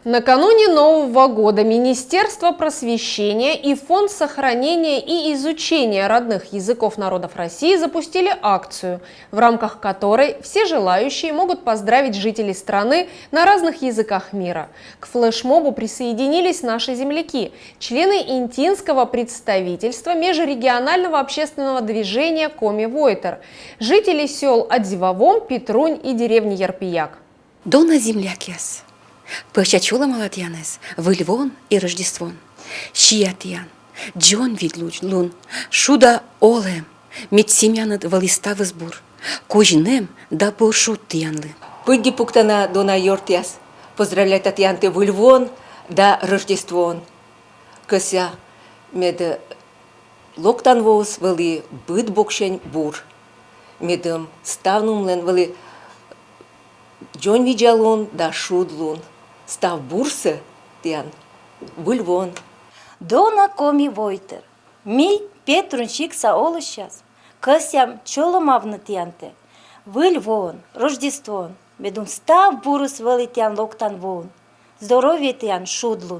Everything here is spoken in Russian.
Накануне Нового года Министерство просвещения и Фонд сохранения и изучения родных языков народов России запустили акцию, в рамках которой все желающие могут поздравить жителей страны на разных языках мира. К флешмобу присоединились наши земляки, члены Интинского представительства межрегионального общественного движения Коми-Войтер, жители сел Адзивавом, Петрунь и деревни Ярпияк. Дона землякес. Пășăciулă молодянес, Выльвон и Рождествон. Щиятиян, Джон видлун, шуда олем, Медсемянат валиста вызбур, Кожинем да буршут тиянлы. Пыдди пуктана Дона Йортяс, поздравляет Татьянты Выльвон да Рождествон. Көся мед локтан воз вали быт бокшень бур. Медым ставнумлен вали Джон виджалун да шудлун. Став бурсы тян Выльвон. Дона Коми-Войтер. Ми Петрунчик саолыщас. Кысям чоломавны тянте. Выльвон, Рождествон. Медум став бурус вали тян локтан вон. Здоровье тян шудлун.